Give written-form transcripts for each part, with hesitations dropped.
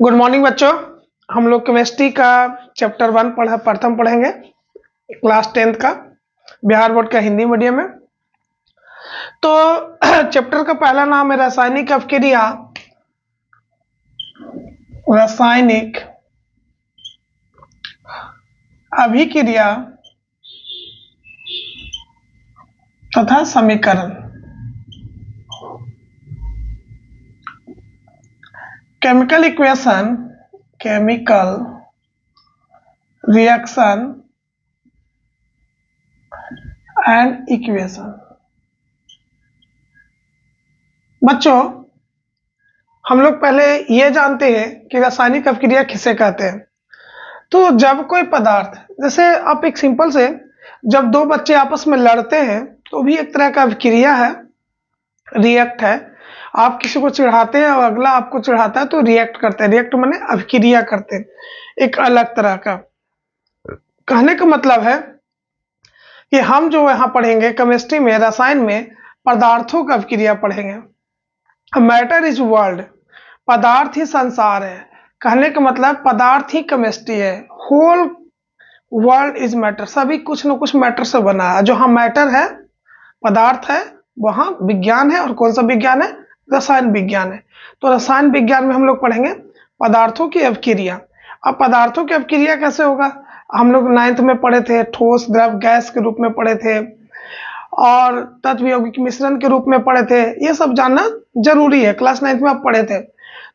Good morning बच्चों। हम लोग केमिस्ट्री का चैप्टर 1 प्रथम पढ़ेंगे, क्लास 10th का, बिहार बोर्ड का हिंदी मीडियम में। तो चैप्टर का पहला नाम है रासायनिक अभिक्रिया, रासायनिक अभिक्रिया तथा समीकरण। Chemical equation, chemical reaction and equation. बच्चों, हम लोग पहले ये जानते हैं कि रासायनिक अभिक्रिया किसे कहते हैं। तो जब कोई पदार्थ, जैसे आप एक सिंपल से, जब दो बच्चे आपस में लड़ते हैं तो भी एक तरह का अभिक्रिया है, रिएक्ट है। आप किसी को चिढ़ाते हैं और अगला आपको चिढ़ाता है तो रिएक्ट करते हैं। रिएक्ट माने अभिक्रिया करते हैं, एक अलग तरह का। कहने का मतलब है कि हम जो यहाँ पढ़ेंगे केमिस्ट्री में, रसायन में, पदार्थों का अभिक्रिया पढ़ेंगे। मैटर इज वर्ल्ड, पदार्थ ही संसार है। कहने का मतलब पदार्थ ही केमिस्ट्री है। होल वर्ल्ड इज मैटर, सभी कुछ न कुछ मैटर से बना है। जो हम मैटर है, पदार्थ है, वहां विज्ञान है। और कौन सा विज्ञान है? रसायन विज्ञान है। तो रसायन विज्ञान में हम लोग पढ़ेंगे पदार्थों की अभिक्रिया। अब पदार्थों की अभिक्रिया कैसे होगा? हम लोग 9th में पढ़े थे, ठोस द्रव गैस के रूप में पढ़े थे और तत्व यौगिक मिश्रण के रूप में पढ़े थे। ये सब जानना जरूरी है, क्लास 9th में आप पढ़े थे।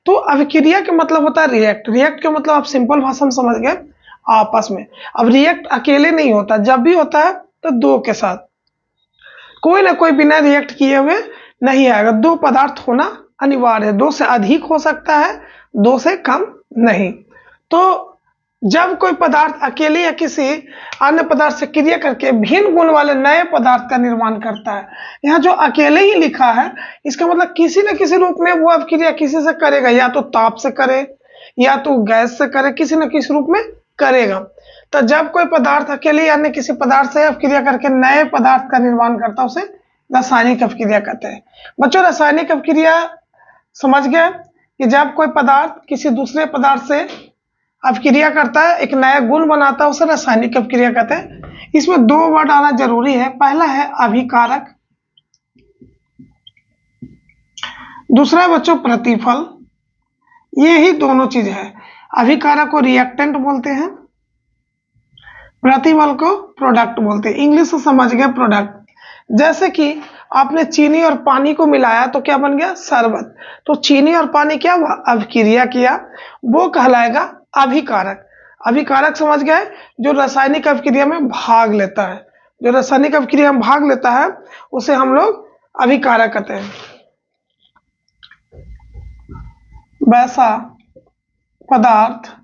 तो अभिक्रिया का मतलब होता है रिएक्ट। रिएक्ट का मतलब आप सिंपल भाषा में समझ गए, आपस में। अब रिएक्ट अकेले नहीं होता, जब भी होता है तो दो के साथ, कोई ना कोई बिना रिएक्ट किए हुए नहीं आएगा। दो पदार्थ होना अनिवार्य है, दो से अधिक हो सकता है, दो से कम नहीं। तो जब कोई पदार्थ अकेले या किसी अन्य पदार्थ से क्रिया करके भिन्न गुण वाले नए पदार्थ का निर्माण करता है, यहाँ जो अकेले ही लिखा है, इसका मतलब किसी न किसी रूप में वो अभिक्रिया किसी से करेगा, या तो ताप से करे या तो गैस से करे, किसी न किसी रूप में करेगा। तो जब कोई पदार्थ अकेले अन्य किसी पदार्थ से अभिक्रिया करके नए पदार्थ का निर्माण करता है, उसे रासायनिक अभिक्रिया कहते हैं। बच्चों, रासायनिक अभिक्रिया समझ गए कि जब कोई पदार्थ किसी दूसरे पदार्थ से अभिक्रिया करता है, एक नया गुण बनाता है, उसे रासायनिक अभिक्रिया कहते हैं। इसमें दो वर्ड आना जरूरी है। पहला है अभिकारक, दूसरा बच्चों प्रतिफल। ये ही दोनों चीज है। अभिकारक को रिएक्टेंट बोलते हैं, प्रतिफल को प्रोडक्ट बोलते हैं। इंग्लिश से समझ गए, प्रोडक्ट। जैसे कि आपने चीनी और पानी को मिलाया तो क्या बन गया? शरबत। तो चीनी और पानी क्या हुआ? अभिक्रिया किया, वो कहलाएगा अभिकारक। अभिकारक समझ गए, जो रासायनिक अभिक्रिया में भाग लेता है। जो रासायनिक अभिक्रिया में भाग लेता है उसे हम लोग अभिकारक कहते हैं। वैसा पदार्थ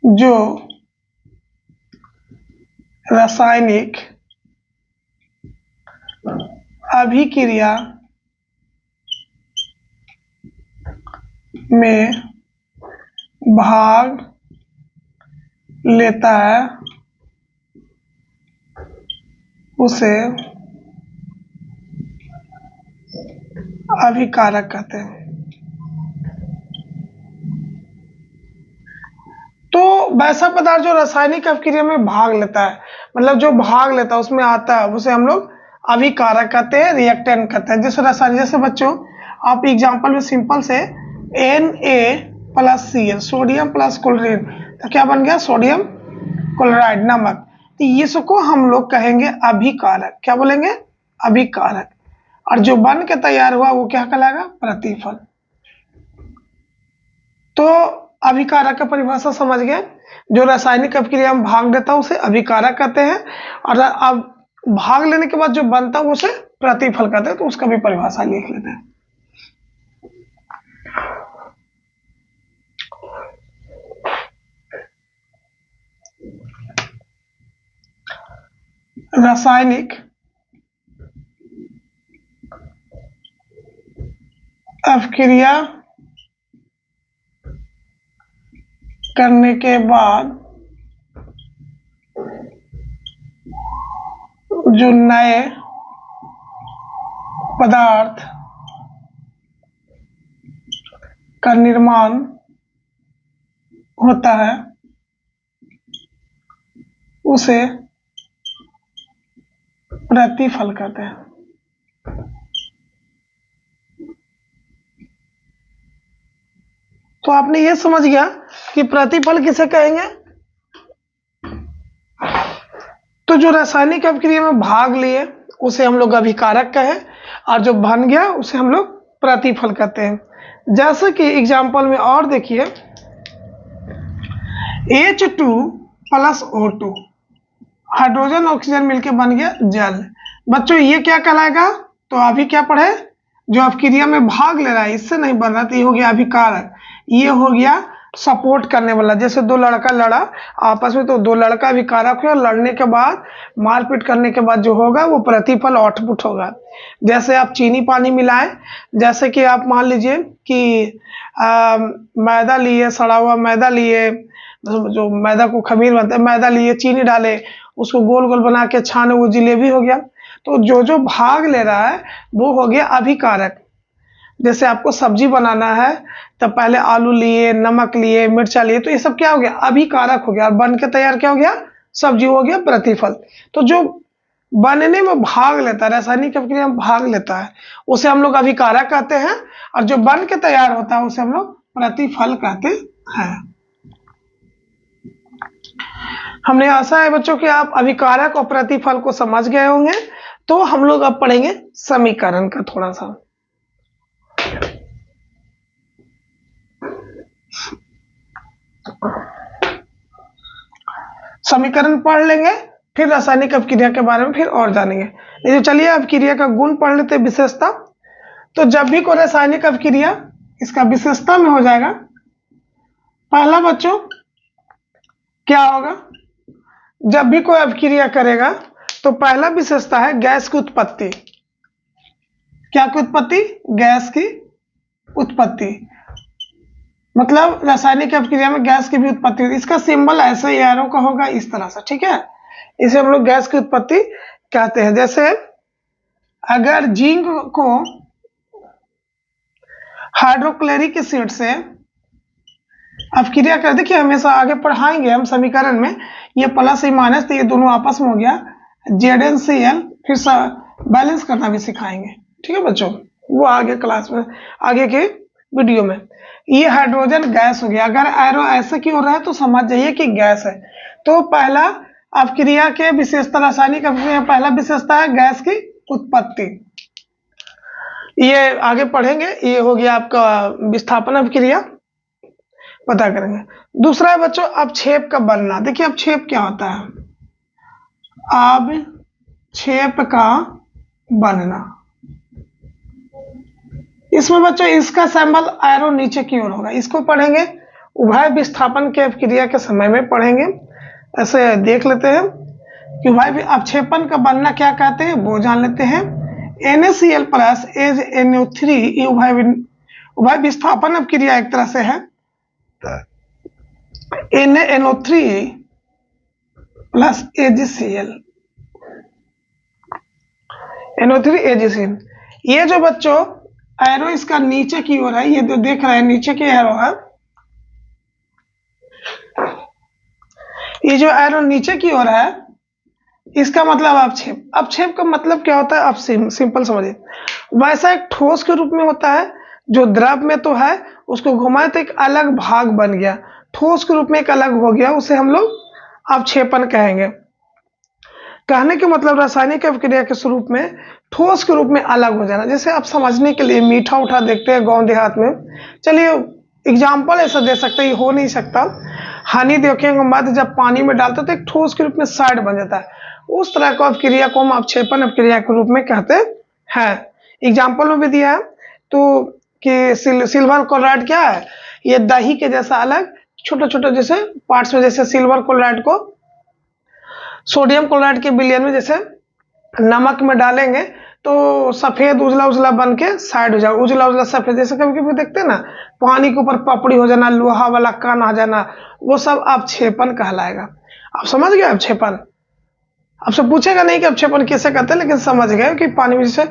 जो रासायनिक अभिक्रिया में भाग लेता है उसे अभिकारक कहते हैं। तो वैसा पदार्थ जो रासायनिक अभिक्रिया में भाग लेता है, मतलब जो भाग लेता है, उसमें आता है, उसे हम लोग अभिकारक कहते हैं, रिएक्टेंट कहते हैं। जैसे रासायनिक, जैसे बच्चों आप एग्जांपल में सिंपल से Na+Cl, सोडियम प्लस क्लोरीन, तो क्या बन गया? सोडियम क्लोराइड, नमक। तो इसको हम लोग कहेंगे अभिकारक। क्या बोलेंगे? अभिकारक। और जो बन के तैयार हुआ वो क्या कहलाएगा? प्रतिफल। तो अभिकारक का परिभाषा समझ गए, जो रासायनिक अभिक्रिया में भाग लेता है उसे अभिकारक कहते हैं, और अब भाग लेने के बाद जो बनता है उसे प्रतिफल कहते हैं। तो उसका भी परिभाषा लिख लेते हैं। रासायनिक अभिक्रिया करने के बाद जो नए पदार्थ का निर्माण होता है उसे प्रतिफल कहते हैं। तो आपने ये समझ गया कि प्रतिफल किसे कहेंगे? तो जो रासायनिक अभिक्रिया में भाग लिए उसे हम लोग अभिकारक कहें, और जो बन गया उसे हम लोग प्रतिफल कहते हैं। जैसे कि एग्जाम्पल में और देखिए, H2 plus O2, hydrogen oxygen मिलके बन गया जल। बच्चों ये क्या कहलाएगा? तो अभी क्या पढ़े, जो अभिक्रिया में भाग ले रहा है इससे नहीं बन रहा, तो ये हो गया अभिकारक। ये हो गया सपोर्ट करने वाला, जैसे दो लड़का लड़ा आपस में तो दो लड़का अभिकारक हुआ, लड़ने के बाद मारपीट करने के बाद जो होगा वो प्रतिफल आउटपुट होगा। जैसे आप चीनी पानी मिलाएं, जैसे कि आप मान लीजिए कि मैदा लिए, सड़ा हुआ मैदा लिए, जो मैदा को खमीर बनता है, मैदा लिए, चीनी डाले, उसको गोल गोल बना के छाने, वो जिलेबी हो गया। तो जो जो भाग ले रहा है वो हो गया अभिकारक। जैसे आपको सब्जी बनाना है तो पहले आलू लिए, नमक लिए, मिर्चा लिए, तो ये सब क्या हो गया? अभिकारक हो गया, और बन के तैयार क्या हो गया? सब्जी हो गया प्रतिफल। तो जो बनने में भाग लेता है, रासायनिक अभिक्रिया में भाग लेता है, उसे हम लोग अभिकारक कहते हैं, और जो बन के तैयार होता है उसे हम लोग प्रतिफल कहते हैं। हमने आशा है बच्चों कि आप अभिकारक और प्रतिफल को समझ गए होंगे। तो हम लोग अब पढ़ेंगे समीकरण का थोड़ा सा। समीकरण पढ़ लेंगे, फिर रासायनिक अभिक्रिया के बारे में फिर और जानेंगे। तो चलिए अभिक्रिया का गुण पढ़ लेते हैं, विशेषता। तो जब भी कोई रासायनिक अभिक्रिया इसका विशेषता में हो जाएगा, पहला बच्चों क्या होगा? जब भी कोई अभिक्रिया करेगा तो पहला विशेषता है गैस की उत्पत्ति। क्या की उत्पत्ति? गैस की उत्पत्ति। मतलब रासायनिक अभिक्रिया में गैस की भी उत्पत्ति होती है। इसका सिंबल ऐसे ही एरो का होगा, इस तरह से, ठीक है। इसे हम लोग गैस की उत्पत्ति कहते हैं। जैसे अगर जिंक को हाइड्रोक्लोरिक एसिड से अभिक्रिया कर, देखिए हमेशा आगे पढ़ाएंगे हम समीकरण में, ये प्लस ही माइनस, तो ये दोनों आपस में हो गया ZnCl, फिर बैलेंस करना भी सिखाएंगे, ठीक है बच्चों, वो आगे क्लास में, आगे के वीडियो में। ये हाइड्रोजन गैस हो गया। अगर एरो ऐसे की हो रहा है तो समझ जाइए कि गैस है। तो पहला अभिक्रिया के विशेषता, रासायनिक अभिक्रिया पहला विशेषता है गैस की उत्पत्ति। ये आगे पढ़ेंगे। ये हो गया आपका विस्थापन अभिक्रिया, पता करेंगे। दूसरा है बच्चों अवक्षेप का बनना। देखिए अवक्षेप क्या होता है? अवक्षेप का बनना। इसमें बच्चों इसका सिंबल एरो नीचे की ओर होगा, इसको पढ़ेंगे उभय विस्थापन के अभिक्रिया के समय में पढ़ेंगे। ऐसे देख लेते हैं कि उभय अवक्षेपन का बनना क्या कहते हैं, वो जान लेते हैं। NaCl प्लस NO3 ये उभय विस्थापन अभिक्रिया एक तरह से है। NaNO3 plus AgCl, NO3 AgCl। ये जो बच्चों एरो इसका नीचे की ओर है, ये जो देख रहे हैं नीचे की एरो है, ये जो एरो नीचे की ओर है इसका मतलब अवक्षेप। अवक्षेप का मतलब क्या होता है? आप सिंपल समझिए, वैसा एक ठोस के रूप में होता है, जो द्रव में तो है, उसको घुमाए तो एक अलग भाग बन गया, ठोस के रूप में एक अलग हो गया, उसे हम लोग अवक्षेपन कहेंगे। कहने के मतलब रासायनिक अभिक्रिया के स्वरूप में ठोस के रूप में अलग हो जाना। जैसे आप समझने के लिए मीठा उठा देखते हैं गांव देहात में, चलिए एग्जाम्पल ऐसा दे सकते हैं, हो नहीं सकता। हनी देखेंगे मध जब पानी में डालते तो एक ठोस के रूप में साइड बन जाता है, उस तरह को अभिक्रिया को हम अवक्षेपन अभिक्रिया के रूप में कहते हैं। एग्जाम्पल में भी दिया है तो कि सिल्वर क्लोराइड क्या है? ये दही के जैसा अलग छोटे छोटे जैसे पार्ट्स में, जैसे सिल्वर क्लोराइड को सोडियम क्लोराइड के विलयन में जैसे नमक में डालेंगे तो सफेद उजला उजला बन के साइड हो जाएगा, उजला उजला सफेद। जैसे कभी कभी देखते हैं ना, पानी के ऊपर पपड़ी हो जाना, लोहा वाला कण आ जाना, वो सब अवक्षेपन कहलाएगा। आप समझ गए अवक्षेपन? आपसे पूछेगा नहीं कि अवक्षेपन कैसे कहते हैं, लेकिन समझ गए कि पानी में जैसे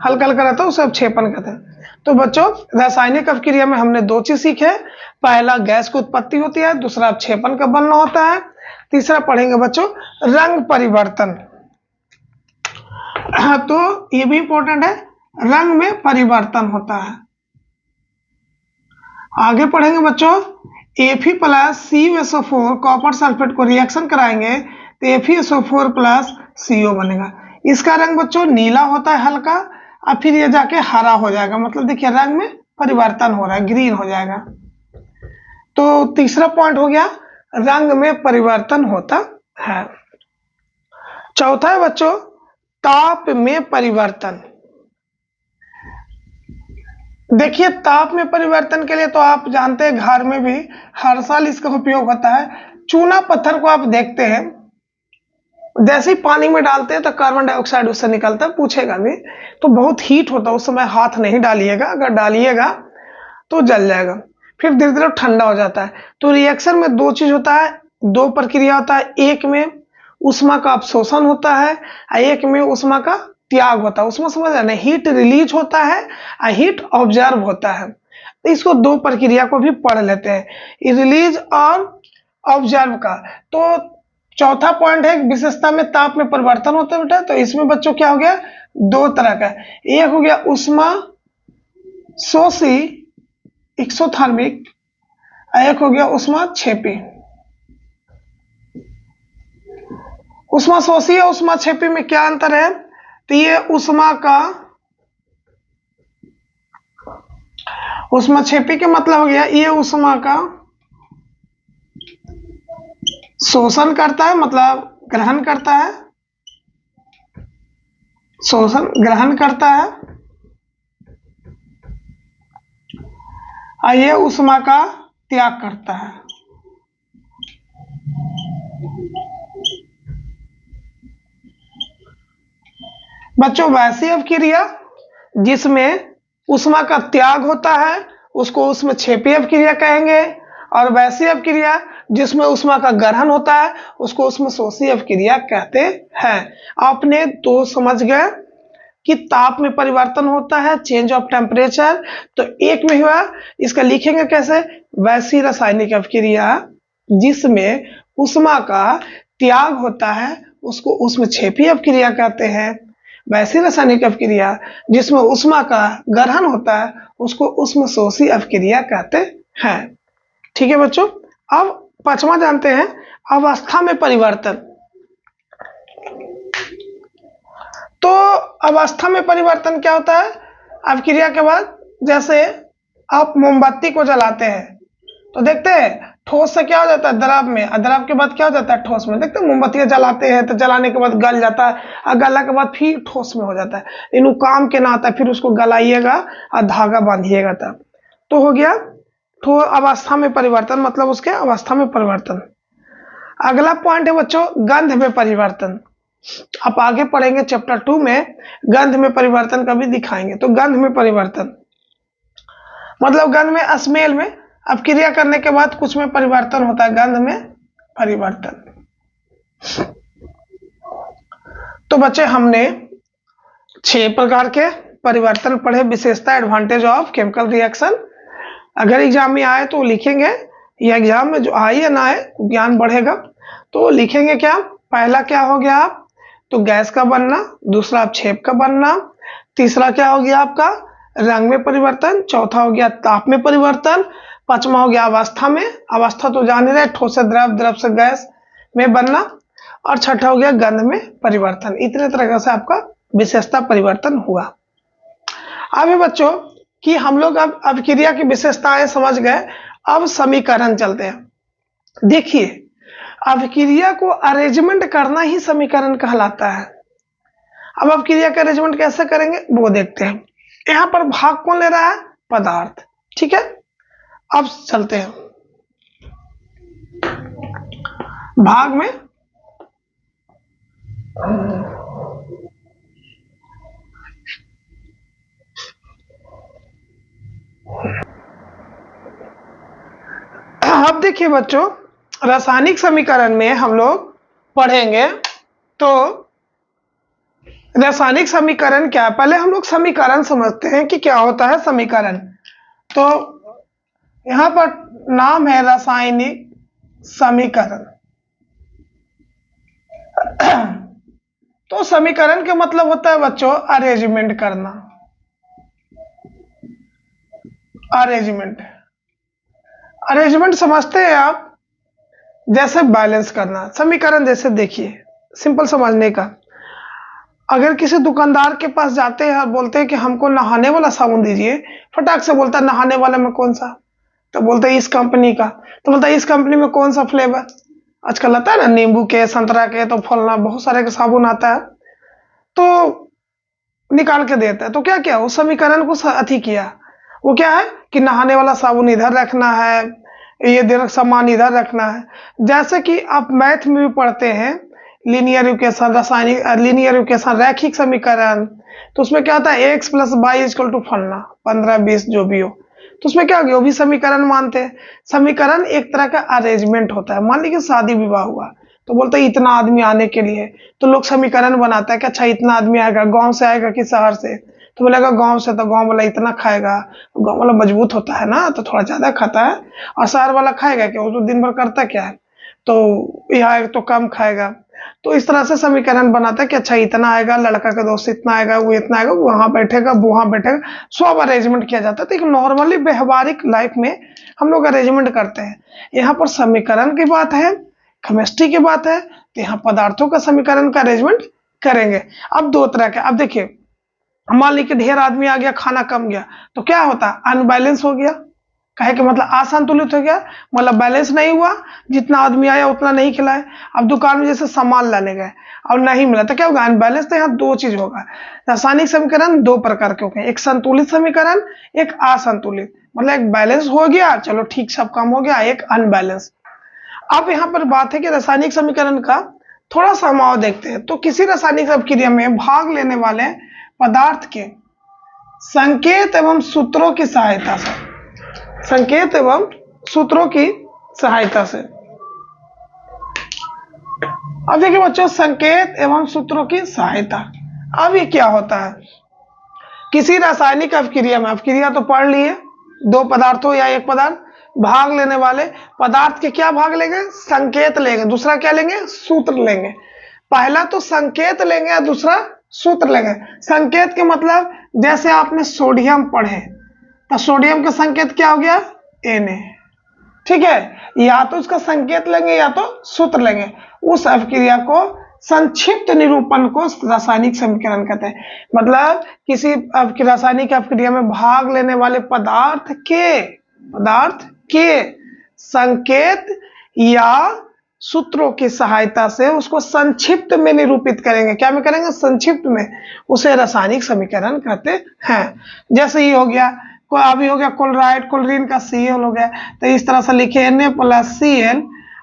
हल्का हल्का रहता है उसे अवक्षेपन कहते हैं। तो बच्चों रासायनिक अभिक्रिया में हमने दो चीज सीखे। पहला गैस की उत्पत्ति होती है, दूसरा अवक्षेपण का बनना होता है, तीसरा पढ़ेंगे बच्चों रंग परिवर्तन। तो ये भी इंपॉर्टेंट है, रंग में परिवर्तन होता है। आगे पढ़ेंगे बच्चों Fe+CuSO4 कॉपर सल्फेट को रिएक्शन कराएंगे तो FeSO4 प्लस CO बनेगा। इसका रंग बच्चों नीला होता है हल्का, और फिर ये जाके हरा हो जाएगा, मतलब देखिए रंग में परिवर्तन हो रहा है, ग्रीन हो जाएगा। तो तीसरा पॉइंट हो गया, रंग में परिवर्तन होता है। चौथा है बच्चों ताप में परिवर्तन। देखिए ताप में परिवर्तन के लिए तो आप जानते हैं घर में भी हर साल इसका उपयोग होता है। चूना पत्थर को आप देखते हैं, जैसे ही पानी में डालते हैं तो कार्बन डाइऑक्साइड उससे निकलता है, पूछेगा भी तो बहुत हीट होता है, उस समय हाथ नहीं डालिएगा, अगर डालिएगा तो जल जाएगा। फिर धीरे धीरे ठंडा हो जाता है। तो रिएक्शन में दो चीज होता है, दो प्रक्रिया होता है, एक में उष्मा का अवशोषण होता है और एक में उष्मा का त्याग होता है। उसमें समझ रहे, हीट रिलीज होता है और हीट ऑब्जर्व होता है। तो इसको दो प्रक्रिया को भी पढ़ लेते हैं, रिलीज और ऑब्जर्व का। तो चौथा पॉइंट है विशेषता में ताप में परिवर्तन होता है बेटा। तो इसमें बच्चों क्या हो गया, दो तरह का, एक हो गया उष्मा शोषी एक्सोथर्मिक, एक हो गया उष्मा छेपी। उष्मा शोषी और उष्मा छेपी में क्या अंतर है, तो ये उष्मा छेपी के मतलब हो गया ये उष्मा का शोषण करता है, मतलब ग्रहण करता है, शोषण ग्रहण करता है, और ये उष्मा का त्याग करता है। बच्चों वैसी अभिक्रिया जिसमें उष्मा का त्याग होता है उसको उष्मा छेपी अभिक्रिया कहेंगे, और वैसी अभिक्रिया जिसमें उष्मा का ग्रहण होता है उसको उष्मा शोषी अभिक्रिया कहते हैं। आपने तो समझ गए कि ताप में परिवर्तन होता है, चेंज ऑफ टेम्परेचर। तो एक में हुआ, इसका लिखेंगे कैसे, वैसी रासायनिक अभिक्रिया जिसमें उष्मा का त्याग होता है उसको उष्मा छेपी अभिक्रिया कहते हैं। वैसी रासायनिक अभिक्रिया जिसमें उष्मा का ग्रहण होता है उसको उष्मा शोषी अभिक्रिया कहते हैं। ठीक है बच्चों, अब पांचवा जानते हैं अवस्था में परिवर्तन। तो अवस्था में परिवर्तन क्या होता है, अभिक्रिया के बाद जैसे आप मोमबत्ती को जलाते हैं तो देखते हैं ठोस से क्या हो जाता है द्रव में, और द्रव के बाद क्या हो जाता है ठोस में। देखते हैं मोमबत्तियां जलाते हैं तो जलाने के बाद गल जाता है, और गला के बाद फिर ठोस में हो जाता है। इन काम के ना आता है, फिर उसको गलाइएगा और धागा बांधिएगा तब तो हो गया तो अवस्था में परिवर्तन, मतलब उसके अवस्था में परिवर्तन। अगला पॉइंट है बच्चों गंध में परिवर्तन। आप आगे पढ़ेंगे चैप्टर 2 में गंध में परिवर्तन का भी दिखाएंगे। तो गंध में परिवर्तन मतलब गंध में स्मेल में अभिक्रिया करने के बाद कुछ में परिवर्तन होता है, गंध में परिवर्तन। तो बच्चे हमने 6 प्रकार के परिवर्तन पढ़े, विशेषता एडवांटेज ऑफ केमिकल रिएक्शन। अगर एग्जाम में आए तो लिखेंगे, या एग्जाम में जो आए या ना आए ज्ञान बढ़ेगा। तो लिखेंगे क्या, पहला क्या हो गया आप, तो गैस का बनना, दूसरा अवक्षेप का बनना, तीसरा क्या हो गया आपका रंग में परिवर्तन, चौथा हो गया ताप में परिवर्तन, पांचवा हो गया अवस्था में, अवस्था तो जान ही रहे ठोस से द्रव, द्रव से गैस में बनना, और छठा हो गया गंध में परिवर्तन। इतने तरह से आपका विशेषता परिवर्तन हुआ। अभी बच्चों कि हम लोग अब अभिक्रिया की विशेषताएं समझ गए, अब समीकरण चलते हैं। देखिए अभिक्रिया को अरेंजमेंट करना ही समीकरण कहलाता है। अब अभिक्रिया का अरेंजमेंट कैसे करेंगे वो देखते हैं। यहां पर भाग कौन ले रहा है, पदार्थ। ठीक है, अब चलते हैं भाग में। अब देखिए बच्चों रासायनिक समीकरण में हम लोग पढ़ेंगे तो रासायनिक समीकरण क्या है? पहले हम लोग समीकरण समझते हैं कि क्या होता है समीकरण। तो यहां पर नाम है रासायनिक समीकरण। तो समीकरण के मतलब होता है बच्चों अरेंजमेंट करना। अरेंजमेंट अरेंजमेंट समझते हैं आप? जैसे बैलेंस करना समीकरण। जैसे देखिए सिंपल समझने का, अगर किसी दुकानदार के पास जाते हैं और बोलते हैं कि हमको नहाने वाला साबुन दीजिए, फटाक से बोलता है नहाने वाले में कौन सा? तो बोलते हैं इस कंपनी का। तो बोलता है इस कंपनी में कौन सा फ्लेवर? आजकल आता है ना नींबू के, संतरा के, तो फलना बहुत सारे के साबुन आता है, तो निकाल के देता है। तो क्या किया उस समीकरण को अति किया, वो क्या है कि नहाने वाला साबुन इधर रखना है, ये देर सामान इधर रखना है। जैसे कि आप मैथ में भी पढ़ते हैं लीनियर इक्वेशन, रासायनिक लीनियर इक्वेशन, रैखिक समीकरण, तो उसमें क्या होता है X plus Y equal to फलना 15-20 जो भी हो। तो उसमें क्या हो गया, वो भी समीकरण मानते हैं। समीकरण एक तरह का अरेंजमेंट होता है। मान लीजिए शादी विवाह हुआ, तो बोलते हैं इतना आदमी आने के लिए, तो लोग समीकरण बनाता है कि अच्छा इतना आदमी आएगा, गांव से आएगा कि शहर से? तो बोलेगा गांव से, तो गांव वाला इतना खाएगा। गांव वाला मजबूत होता है ना, तो थोड़ा ज्यादा खाता है। और शहर वाला खाएगा क्या, वो तो दिन भर करता क्या है, तो यहाँ तो कम खाएगा। तो इस तरह से समीकरण बनाता है कि अच्छा इतना आएगा, लड़का का दोस्त इतना आएगा, वो इतना आएगा, वो वहां बैठेगा, वो वहां बैठेगा, सब अरेंजमेंट किया जाता है। तो एक नॉर्मली व्यवहारिक लाइफ में हम लोग अरेंजमेंट करते हैं। यहाँ पर समीकरण की बात है, केमिस्ट्री की बात है, तो यहाँ पदार्थों का समीकरण का अरेंजमेंट करेंगे। अब दो तरह के, अब देखिए मान लीजिए ढेर आदमी आ गया, खाना कम गया, तो क्या होता है अनबैलेंस हो गया। कहे कि मतलब असंतुलित हो गया, मतलब बैलेंस नहीं हुआ, जितना आदमी आया उतना नहीं खिलाए। अब दुकान में जैसे सामान लाने गए और नहीं मिला, तो क्या होगा अनबैलेंस। तो यहाँ दो चीज होगा। रासायनिक समीकरण दो प्रकार के होंगे, एक संतुलित समीकरण, एक असंतुलित। मतलब एक बैलेंस हो गया, चलो ठीक सब काम हो गया, एक अनबैलेंस। अब यहाँ पर बात है कि रासायनिक समीकरण का थोड़ा सा हम और देखते हैं। तो किसी रासायनिक अभिक्रिया में भाग लेने वाले पदार्थ के संकेत एवं सूत्रों की सहायता से, संकेत एवं सूत्रों की सहायता से। अब देखिए बच्चों संकेत एवं सूत्रों की सहायता, अब ये क्या होता है? किसी रासायनिक अभिक्रिया में, अभिक्रिया तो पढ़ लिए, दो पदार्थों या एक पदार्थ भाग लेने वाले पदार्थ के क्या भाग लेंगे? संकेत लेंगे, दूसरा क्या लेंगे? सूत्र लेंगे। पहला तो संकेत लेंगे और दूसरा सूत्र लेंगे। संकेत के मतलब जैसे आपने सोडियम पढ़े, तो सोडियम का संकेत क्या हो गया? Na। ठीक है, या तो उसका संकेत लेंगे या तो सूत्र लेंगे। उस अभिक्रिया को संक्षिप्त निरूपण को रासायनिक समीकरण कहते हैं। मतलब किसी रासायनिक अभिक्रिया में भाग लेने वाले पदार्थ के संकेत या सूत्रों की सहायता से उसको संक्षिप्त में निरूपित करेंगे। क्या में करेंगे? संक्षिप्त में। उसे रासायनिक समीकरण कहते हैं। जैसे ये हो गया, अभी हो गया क्लोराइड, क्लोरीन का Cl हो गया, तो इस तरह से लिखे Na प्लस Cl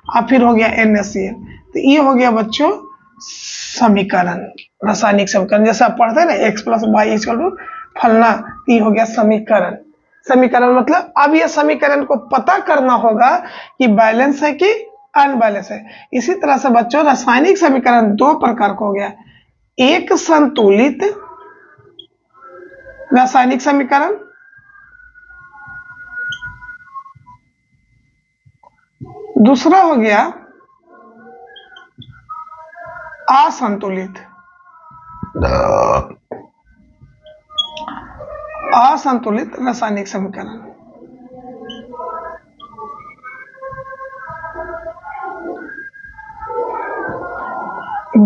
और फिर हो गया NaCl। तो ये हो गया बच्चों समीकरण, रासायनिक समीकरण। जैसे आप पढ़ते हैं ना x plus Y equal to फलना, ये हो गया समीकरण। समीकरण मतलब अब ये समीकरण को पता करना होगा कि बैलेंस है कि अनबैलेंस है। इसी तरह से बच्चों रासायनिक समीकरण दो प्रकार का हो गया, एक संतुलित रासायनिक समीकरण, दूसरा हो गया असंतुलित रासायनिक समीकरण।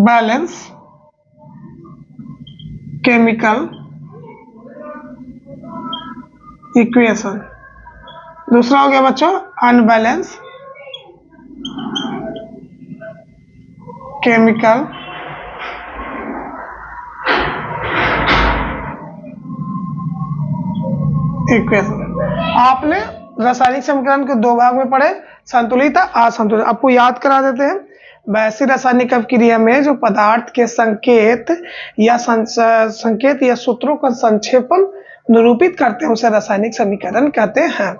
Balance chemical equation. दूसरा हो गया बच्चों अनबैलेंस केमिकल इक्वेशन। आपने रासायनिक समीकरण के दो भाग में पढ़े, संतुलित असंतुलित। आपको याद करा देते हैं। वैसी रासायनिक अभिक्रिया में जो पदार्थ के संकेत या सूत्रों का संक्षेपण निरूपित करते हैं उसे रासायनिक समीकरण कहते हैं।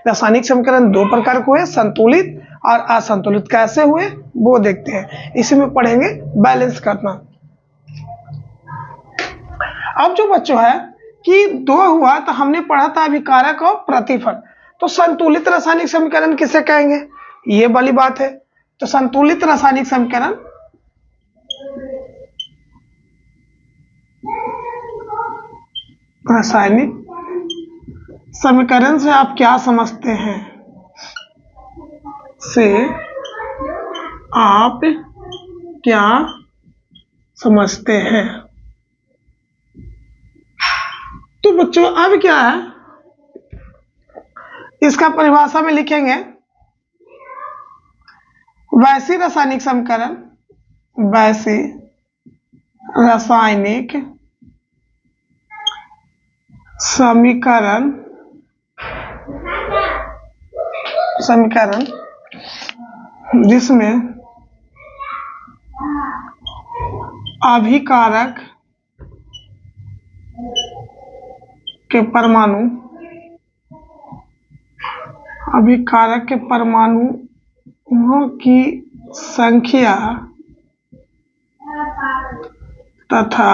रासायनिक समीकरण दो प्रकार के हुए, संतुलित और असंतुलित। कैसे हुए वो देखते हैं, इसी में पढ़ेंगे बैलेंस करना। अब जो बच्चों है कि दो हुआ तो हमने पढ़ा था अभिकारक और प्रतिफल, तो संतुलित रासायनिक समीकरण किसे कहेंगे, ये वाली बात है। तो संतुलित रासायनिक समीकरण से आप क्या समझते हैं, से आप क्या समझते हैं। तो बच्चों अब क्या है, इसका परिभाषा में लिखेंगे वैश्विक रासायनिक समीकरण, वैश्विक रासायनिक समीकरण जिसमें अभिकारक के परमाणुओं की संख्या तथा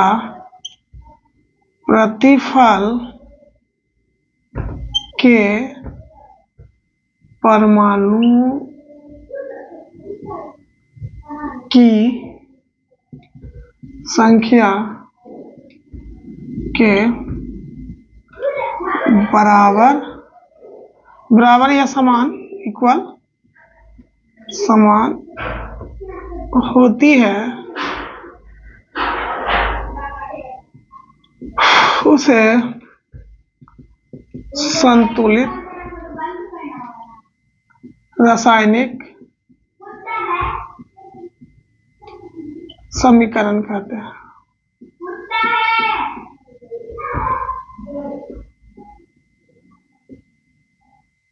प्रतिफल के परमाणुओं की संख्या के बराबर या समान होती है, उसे संतुलित रासायनिक समीकरण कहते हैं।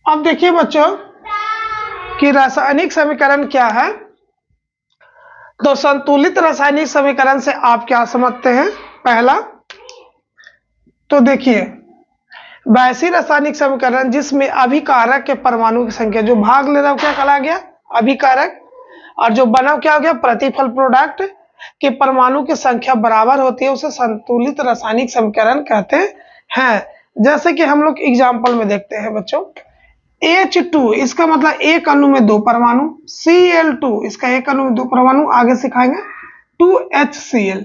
अब देखिए बच्चों कि रासायनिक समीकरण क्या है। तो संतुलित रासायनिक समीकरण से आप क्या समझते हैं, पहला तो देखिए वैश्विक रासायनिक समीकरण जिसमें अभिकारक के परमाणु की संख्या, जो भाग ले रहा हो क्या कहला गया, अभिकारक, और जो बना क्या हो गया, प्रतिफल, प्रोडक्ट के परमाणु की संख्या बराबर होती है, उसे संतुलित रासायनिक समीकरण कहते हैं। जैसे कि हम लोग एग्जाम्पल में देखते हैं बच्चों, H2 इसका मतलब एक अणु में दो परमाणु, Cl2 इसका एक अणु में दो परमाणु, आगे सिखाएंगे 2HCl।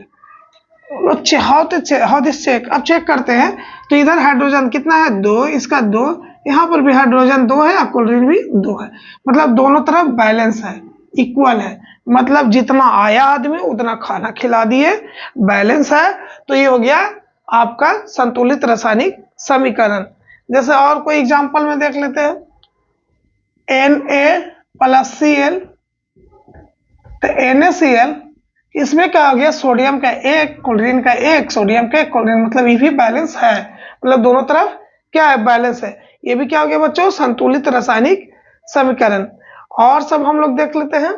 चेक, अब चेक करते हैं तो इधर हाइड्रोजन कितना है, 2, इसका 2, यहाँ पर भी हाइड्रोजन 2 है और क्लोरीन भी 2 है, मतलब दोनों तरफ बैलेंस है, इक्वल है, मतलब जितना आया आदमी उतना खाना खिला दिए, बैलेंस है। तो ये हो गया आपका संतुलित रासायनिक समीकरण। जैसे और कोई एग्जांपल में देख लेते हैं, Na+Cl, तो NaCl इसमें क्या हो गया, सोडियम का एक, क्लोरीन का एक, सोडियम का एक, क्लोरीन, मतलब ये भी बैलेंस है, मतलब दोनों तरफ क्या है, बैलेंस है। ये भी क्या हो गया बच्चों, संतुलित रासायनिक समीकरण। और सब हम लोग देख लेते हैं,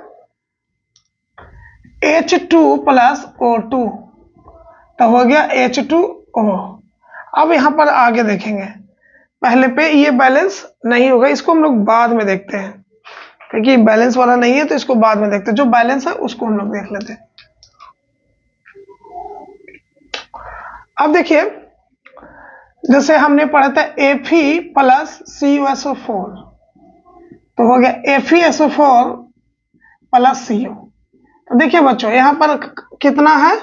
H2+O2 तो हो गया H2O। अब यहां पर आगे देखेंगे, पहले पे ये बैलेंस नहीं होगा, इसको हम लोग बाद में देखते हैं, क्योंकि बैलेंस वाला नहीं है तो इसको बाद में देखते हैं, जो बैलेंस है उसको हम लोग देख लेते हैं। अब देखिए जैसे हमने पढ़ा था Fe+CuSO4, तो हो गया FeSO4+Co। तो देखिए बच्चों यहां पर कितना है,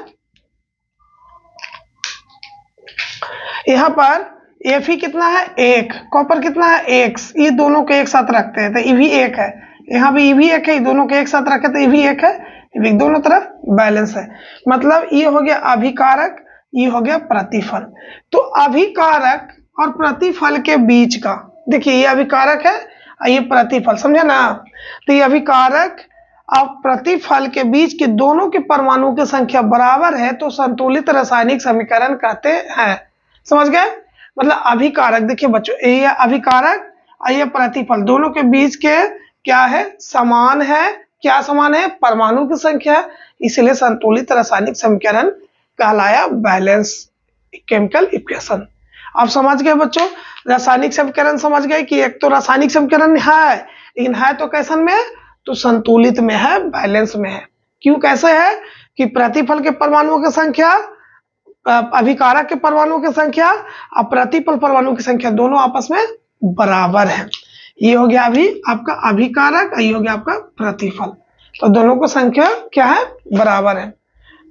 यहां पर Fe कितना है, 1, कॉपर कितना है, 1, ये दोनों को एक साथ रखते हैं तो ये भी 1 है, यहाँ भी ये भी 1 है, दोनों को एक साथ रखे तो ये भी 1 है, ये भी दोनों तरफ बैलेंस है, मतलब ये हो गया अभिकारक, ये हो गया प्रतिफल। तो अभिकारक और प्रतिफल के बीच का, देखिए ये अभिकारक है और ये प्रतिफल, समझे ना। तो ये अभिकारक और प्रतिफल के बीच के दोनों के परमाणुओं की संख्या बराबर है, तो संतुलित रासायनिक समीकरण कहते हैं। समझ गए, मतलब अभिकारक, देखिए बच्चों ये अभिकारक और ये प्रतिफल दोनों के बीच के क्या है, समान है, क्या समान है, परमाणु की संख्या, इसलिए संतुलित रासायनिक समीकरण कहलाया बैलेंस केमिकल इक्वेशन। आप समझ गए बच्चों, रासायनिक समीकरण समझ गए कि एक तो रासायनिक समीकरण है, लेकिन है तो कैसन में, तो संतुलित में है, बैलेंस में है। क्यों, कैसे है कि प्रतिफल के परमाणुओं की संख्या अभिकारक के परमाणुओं की संख्या और प्रतिपल परमाणु की संख्या दोनों आपस में बराबर है। ये हो गया अभी आपका अभिकारक, ये हो गया आपका प्रतिफल। तो दोनों की संख्या क्या है, बराबर है।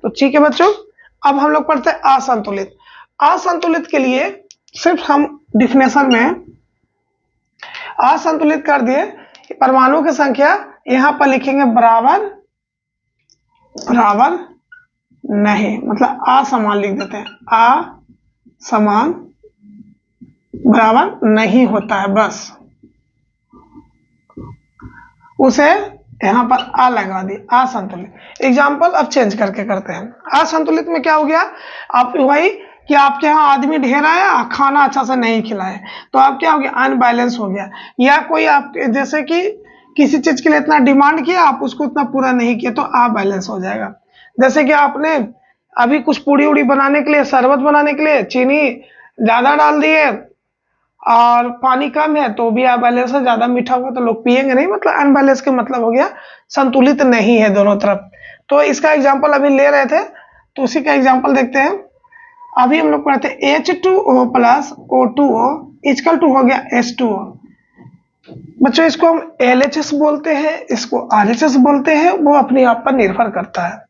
तो ठीक है बच्चों, अब हम लोग पढ़ते हैं असंतुलित। असंतुलित के लिए सिर्फ हम डिफिनेशन में असंतुलित कर दिए, परमाणु की संख्या यहां पर लिखेंगे बराबर बराबर नहीं, मतलब असमान लिख देते हैं, असमान बराबर नहीं होता है, बस उसे यहां पर आ लगा दी, असंतुलित। एग्जाम्पल अब चेंज करके करते हैं। असंतुलित में क्या हो गया, आप वही कि आपके यहाँ आदमी ढेर आया, खाना अच्छा से नहीं खिलाए, तो आप क्या हो गया, अनबैलेंस हो गया। या कोई आप जैसे कि किसी चीज के लिए इतना डिमांड किया, आप उसको उतना पूरा नहीं किया, तो अबैलेंस हो जाएगा। जैसे कि आपने अभी कुछ पूड़ी उड़ी बनाने के लिए, शरबत बनाने के लिए चीनी ज्यादा डाल दिए और पानी कम है, तो भी अनबैलेंस है। ज्यादा मीठा होगा तो लोग पिएंगे नहीं, मतलब अनबैलेंस का मतलब हो गया संतुलित नहीं है दोनों तरफ। तो इसका एग्जाम्पल अभी ले रहे थे, तो उसी का एग्जाम्पल देखते हैं। अभी हम लोग पढ़ते हैं H2O plus O2O equal to हो गया H2O। बच्चों इसको हम LHS बोलते हैं, इसको RHS बोलते हैं, वो अपने आप पर निर्भर करता है।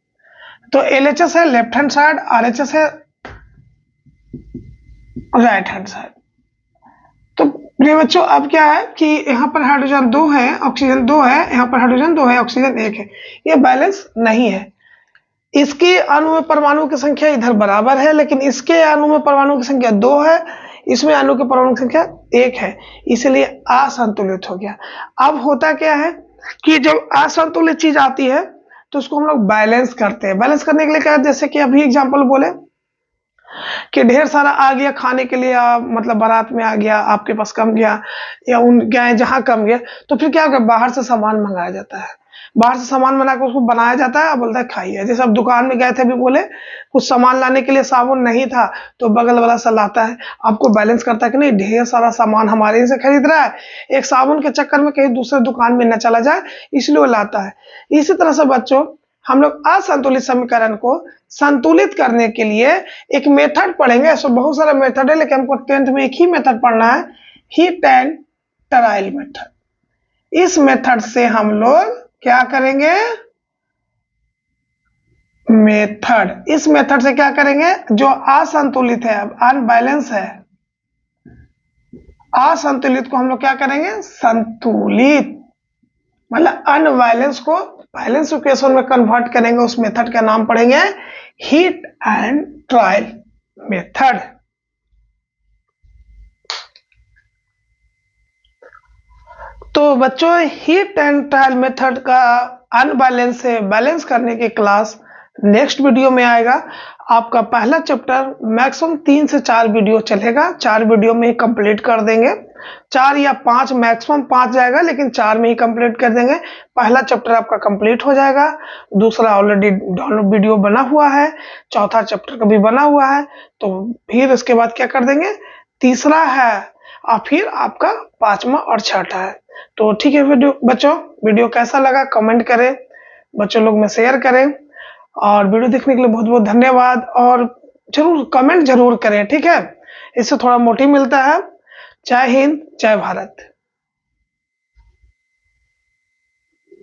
तो LHS है लेफ्ट हैंड साइड, RHS है राइट हैंड साइड। तो प्रिय बच्चों अब क्या है कि यहाँ पर हाइड्रोजन 2 है, ऑक्सीजन 2 है, यहाँ पर हाइड्रोजन 2 है, ऑक्सीजन 1 है, ये बैलेंस नहीं है। इसके अणु में परमाणु की संख्या इधर बराबर है, लेकिन इसके अणु में परमाणु की संख्या 2 है, इसमें अणु के परमाणु की संख्या 1 है, इसलिए असंतुलित हो गया। अब होता क्या है कि जब असंतुलित चीज आती है तो उसको हम लोग बैलेंस करते हैं। बैलेंस करने के लिए क्या है, जैसे कि अभी एग्जाम्पल बोले कि ढेर सारा आ गया खाने के लिए, मतलब बारात में आ गया, आपके पास कम गया, या उन क्या है जहां कम गया, तो फिर क्या होगा, बाहर से सामान मंगाया जाता है। बाहर से सामान बना के उसको बनाया जाता है, बोलता है खाइए। जैसे अब दुकान में गए थे, अभी बोले कुछ सामान लाने के लिए साबुन नहीं था, तो बगल वाला सा लाता है, आपको बैलेंस करता है कि नहीं, ढेर सारा सामान हमारे से खरीद रहा है, एक साबुन के चक्कर में कहीं दूसरे दुकान में न चला जाए, इसलिए वो लाता है। इसी तरह से बच्चों हम लोग असंतुलित समीकरण को संतुलित करने के लिए एक मेथड पढ़ेंगे। ऐसा बहुत सारा मेथड है, लेकिन हमको 10th में एक ही मेथड पढ़ना है, हीट एंड ट्रायल मेथड। इस मेथड से हम लोग क्या करेंगे, इस मेथड से क्या करेंगे, जो असंतुलित है, अनबैलेंस है, असंतुलित को हम लोग क्या करेंगे, संतुलित, मतलब अनबैलेंस को बैलेंस इक्वेशन में कन्वर्ट करेंगे। उस मेथड का नाम पढ़ेंगे हीट एंड ट्रायल मेथड। तो बच्चों हीट एंड ट्रायल मेथड का अनबैलेंस से बैलेंस करने की क्लास नेक्स्ट वीडियो में आएगा। आपका पहला चैप्टर मैक्सिमम 3 से 4 वीडियो चलेगा, 4 वीडियो में ही कंप्लीट कर देंगे, 4 या 5, मैक्सिमम 5 जाएगा, लेकिन 4 में ही कंप्लीट कर देंगे। पहला चैप्टर आपका कंप्लीट हो जाएगा, दूसरा ऑलरेडी डाउनलोड वीडियो बना हुआ है, चौथा चैप्टर का भी बना हुआ है, तो फिर इसके बाद क्या कर देंगे, तीसरा है, और फिर आपका 5वां और 6ठा है। तो ठीक है बच्चों, वीडियो कैसा लगा कमेंट करें, बच्चों लोग में शेयर करें, और वीडियो देखने के लिए बहुत बहुत धन्यवाद। और जरूर कमेंट जरूर करें, ठीक है, इससे थोड़ा मोटिव मिलता है। जय हिंद, जय भारत।